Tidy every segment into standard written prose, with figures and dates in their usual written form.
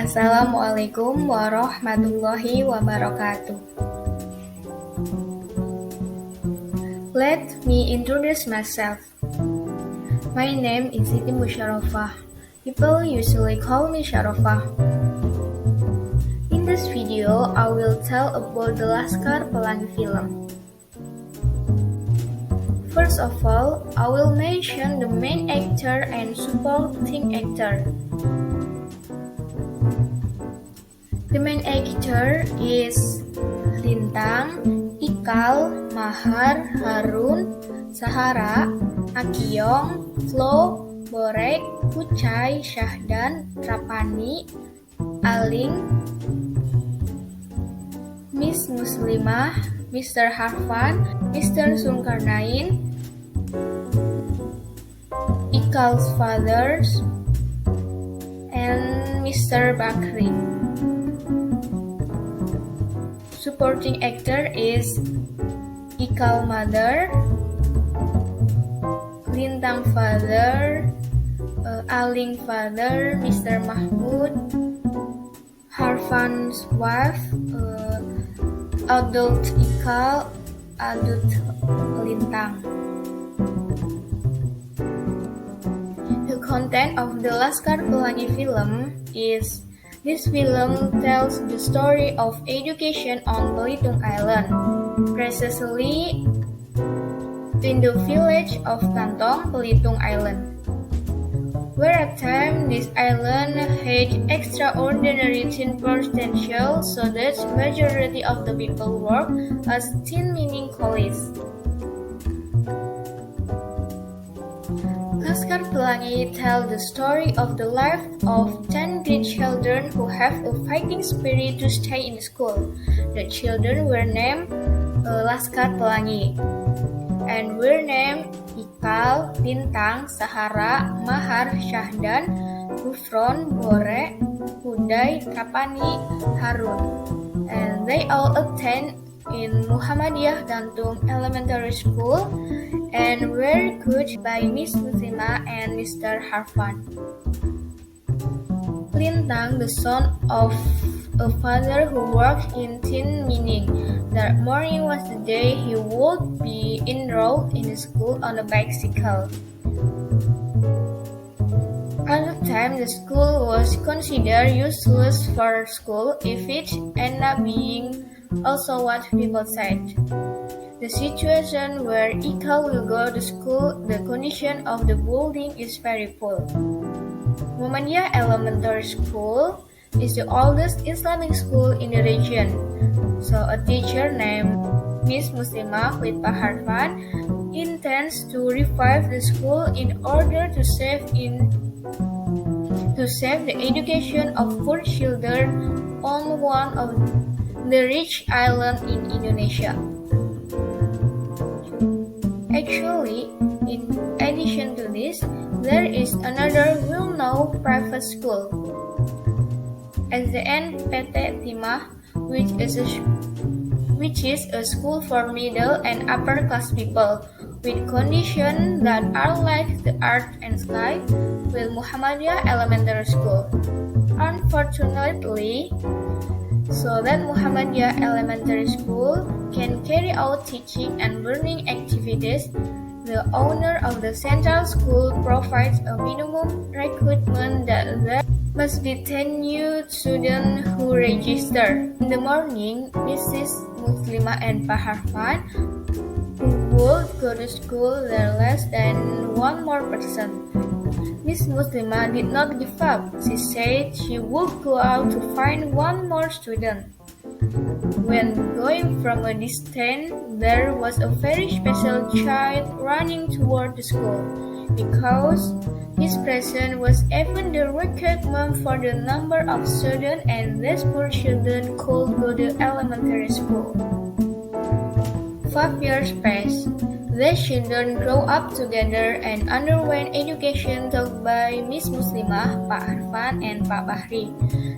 Assalamualaikum warahmatullahi wabarakatuh. Let me introduce myself. My name is Siti Musyarofah. People usually call me Syarofah. In this video, I will tell about the LASKAR Pelangi film. First of all, I will mention the main actor and supporting actor. The main actor is Lintang, Ikal, Mahar, Harun, Sahara, Akiyong, Flo, Borek, Kucai, Syahdan, Trapani, Aling, Miss Muslimah, Mr. Harfan, Mr. Zulkarnain, Ikal's fathers, and Mr. Bakri. Supporting actor is Ikal mother, Lintang father, Aling father, Mr. Mahmud, Harfan's wife, adult Ikal, adult Lintang. The content of the LASKAR Pelangi film is: this film tells the story of education on Belitung Island, precisely in the village of Kantong, Belitung Island, where at time this island had extraordinary teen potential, so that majority of the people work as teen mining coolies. LASKAR Pelangi tells the story of the life of 10 great children who have a fighting spirit to stay in school. The children were named LASKAR Pelangi and were named Ikal, Lintang, Sahara, Mahar, Syahdan, Gufron, Bore, Hudai, Trapani, Harun. And they all attend in Muhammadiyah Gantung Elementary School and were coached by Miss Muslimah and Mr. Harfan. Lintang, the son of a father who worked in tin mining. That morning was the day he would be enrolled in the school on a bicycle. At the time, the school was considered useless for school if it ended up being also what people said. The situation where Ikal will go to school, the condition of the building is very poor. Muhammadiyah Elementary School is the oldest Islamic school in the region. So a teacher named Miss Muslimah with Pak Harfan intends to revive the school in order to save the education of poor children on one of the rich islands in Indonesia. Actually, in addition to this, there is another well-known private school, SDN PT Timah, which is a school for middle and upper class people, with conditions that are like the art and sky with Muhammadiyah Elementary School. Unfortunately, so that Muhammadiyah Elementary School can carry out teaching and learning activities, the owner of the central school provides a minimum requirement that there must be 10 new students who register. In the morning, Mrs. Muslimah and Pak Harfan, who would go to school, there less than one more person. Miss Muslimah did not give up. She said she would go out to find one more student. When going from a distance, there was a very special child running toward the school, because his presence was even the requirement for the number of students, and these poor children could go to elementary school. 5 years passed. The children grew up together and underwent education taught by Miss Muslimah, Pak Harfan, and Pak Bahri.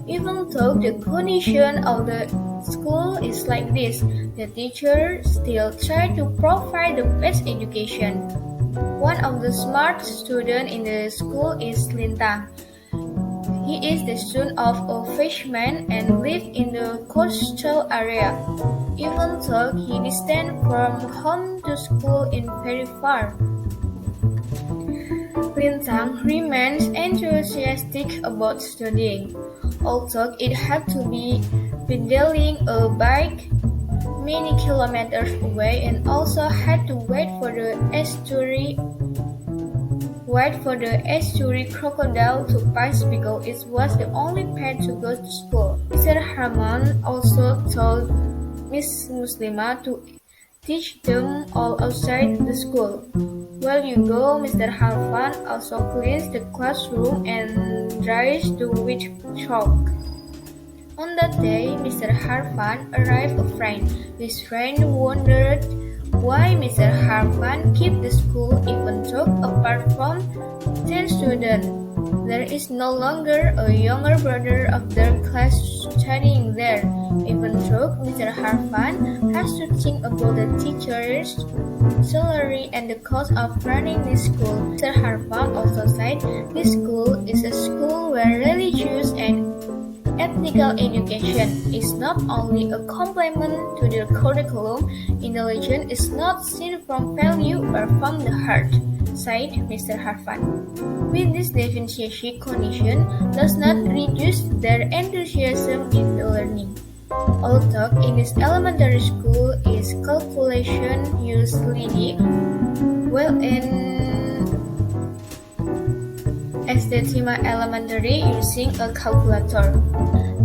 Even though the condition of the school is like this, the teachers still try to provide the best education. One of the smart students in the school is Lintang. He He is the son of a fisherman and lived in the coastal area. Even though he distant from home to school in very far, Lintang remains enthusiastic about studying. Although it had to be pedaling a bike many kilometers away and also had to wait for the estuary crocodile to pass because it was the only path to go to school. Mr. Harman also told Miss Muslimah to teach them all outside the school. While you go, Mr. Harfan also cleans the classroom and dries the wet chalk. On that day, Mr. Harfan arrived a friend. His friend wondered why Mr. Harfan kept the school even though apart from 10 students. There is no longer a younger brother of their class studying there. Even though Mr. Harfan has to think about the teacher's salary and the cost of running this school. Mr. Harfan also said this school is a school where religious and ethical education is not only a complement to the curriculum, intelligence is not seen from value or from the heart, said Mr. Harfan. With this deficiency condition does not reduce their enthusiasm in the learning. Although in this elementary school is calculation used leading, well in Estetima Elementary using a calculator.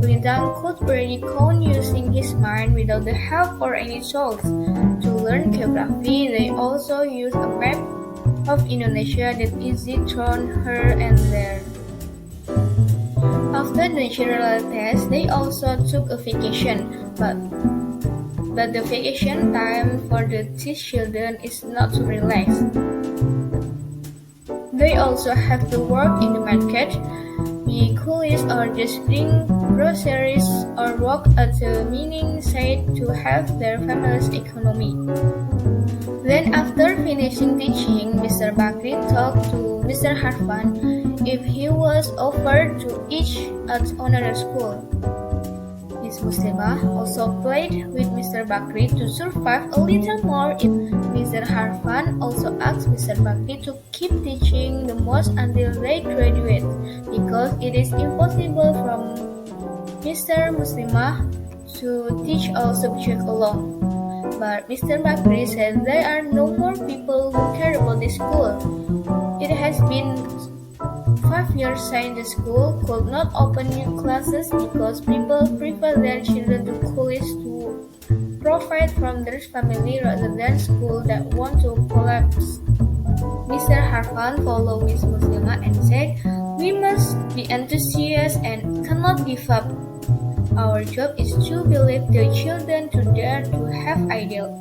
Lintang could already count using his mind without the help or any tools. To learn geography, they also use a map of Indonesia that easily thrown here and there. After the general test, they also took a vacation, but the vacation time for these children is not to relax. They also have to work in the market, be coolies or just bring groceries or work at the mining site to help their family's economy. Then after finishing teaching, Mr. Bakri talked to Mr. Harfan if he was offered to teach at another school. Miss Muslimah also played with Mr. Bakri to survive a little more. Mr. Harfan also asked Mr. Bakri to keep teaching the most until they graduate because it is impossible from Mr. Muslimah to teach all subjects alone. But Mr. Bakri said there are no more people who care about the school. It has been 5 years since the school could not open new classes because people prefer their children to coolies to provide from their family rather than school that want to collapse. Mr. Harfan followed Miss Muslimah and said, "We must be enthusiastic and cannot give up. Our job is to believe the children to dare to have ideals."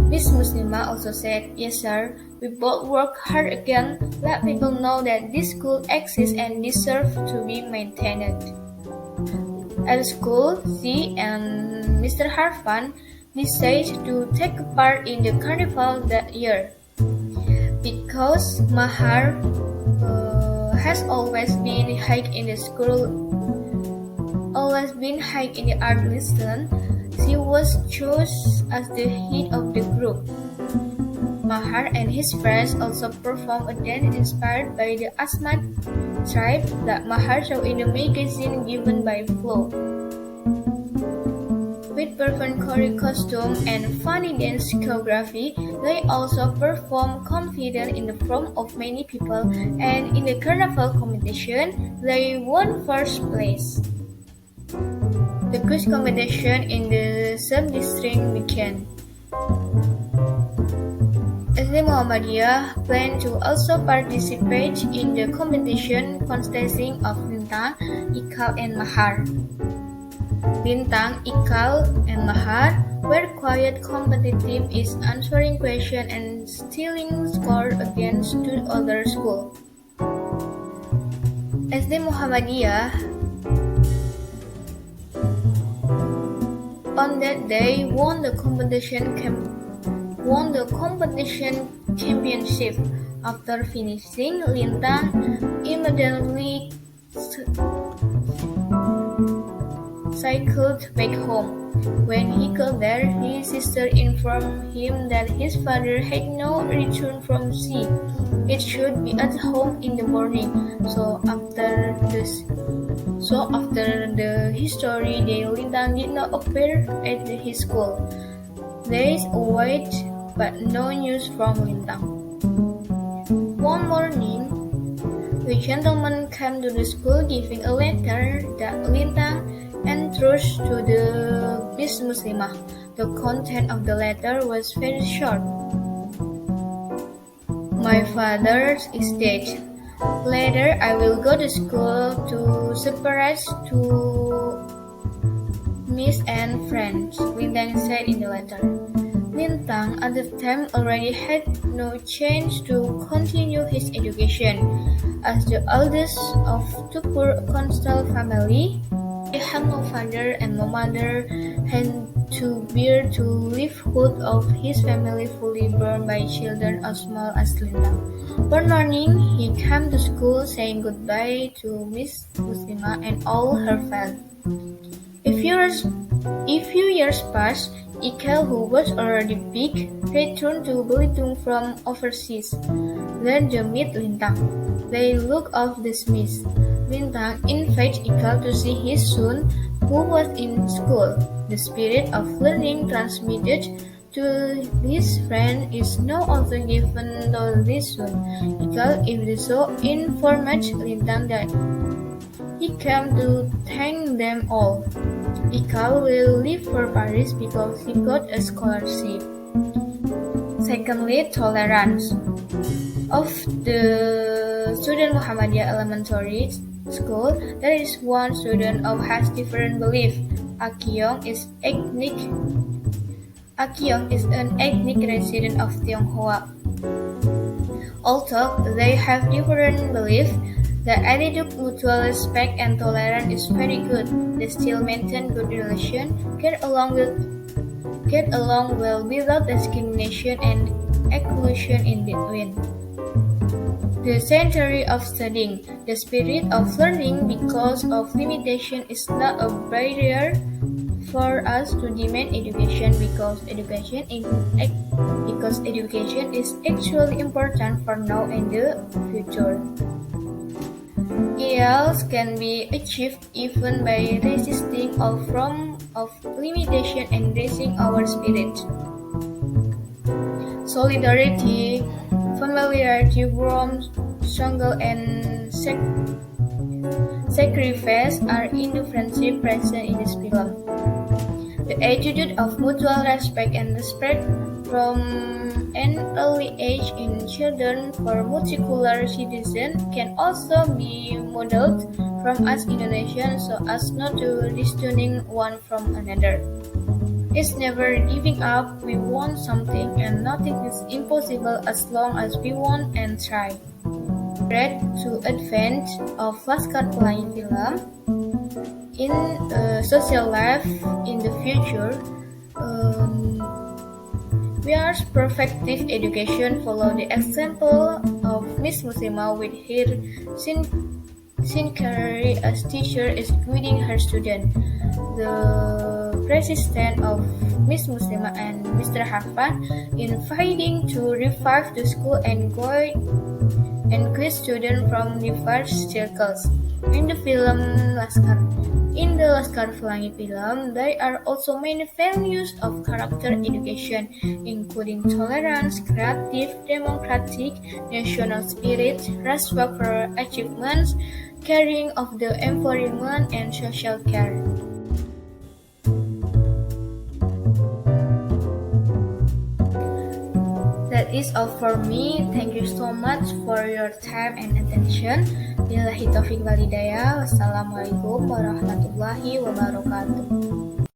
Miss Muslimah also said, "Yes, sir. We both work hard again. Let people know that this school exists and deserves to be maintained." At school, she and Mr. Harfan decided to take part in the carnival that year. Because Mahar has always been high in the art lesson, she was chosen as the head of the group. Mahar and his friends also performed a dance inspired by the Asmat tribe that Mahar saw in the magazine given by Flo. With perfunctory costume and funny dance choreography, they also performed confident in the front of many people, and in the carnival competition, they won first place. The quiz competition in the sub-district began. SD Muhammadiyah planned to also participate in the competition consisting of Lintang, Ikal, and Mahar. Lintang, Ikal, and Mahar were quite competitive in answering questions and stealing scores against two other schools. SD Muhammadiyah on that day won the competition championship. After finishing, Lintang immediately cycled back home. When he got there, his sister informed him that his father had not returned from sea. It should be at home in the morning. So after the history day, Lintang did not appear at his school. Days await, but no news from Lintang. One morning, the gentleman came to the school giving a letter that Lintang entrusted to the Miss Muslimah. The content of the letter was very short. My father is dead. Later, I will go to school to separate to Miss and friends, Lintang said in the letter. Lintang at the time already had no chance to continue his education. As the eldest of two poor coastal family, he had no father and no mother, had to bear the livelihood of his family fully borne by children as small as Lintang. One morning, he came to school saying goodbye to Miss Muslimah and all her family. A few years passed. Ikel, who was already big, returned to Belitung from overseas. Then they met Lintang. They looked off dismissed. Lintang invited Ikel to see his son, who was in school. The spirit of learning transmitted to his friend is now also given to this son. Ikel is so informed Lintang that he came to thank them all. Ikel will leave for Paris because he got a scholarship. Secondly, tolerance. Of the student Muhammadiyah Elementary School, there is one student who has different belief. Akyong is an ethnic resident of Tionghoa. Although they have different beliefs, the attitude, mutual respect, and tolerance is very good. They still maintain good relations, get along well without discrimination and exclusion in between. The century of studying. The spirit of learning because of limitation is not a barrier for us to demand education because education is actually important for now and the future. Ideals can be achieved even by resisting all forms of limitation and raising our spirit. Solidarity, familiarity, warmth, struggle, and sacrifice are in the friendship present in this film. The attitude of mutual respect and respect from an early age in children for multicultural citizens can also be modeled from us Indonesians so as not to distancing one from another. It's never giving up. We want something and nothing is impossible as long as we want and try. Read to advance of LASKAR Pelangi film in social life in the future. We are perfective education follow the example of Miss Muslimah with her sincerity as teacher is guiding her student. The persistence of Miss Muslimah and Mr. Hafan in fighting to revive the school and guide students from diverse circles. In the film In the LASKAR Pelangi film, there are also many values of character education, including tolerance, creative, democratic, national spirit, respect for achievements, caring of the environment, and social care. That is all for me. Thank you so much for your time and attention. Billahi taufiq wal hidayah. Wassalamualaikum warahmatullahi wabarakatuh.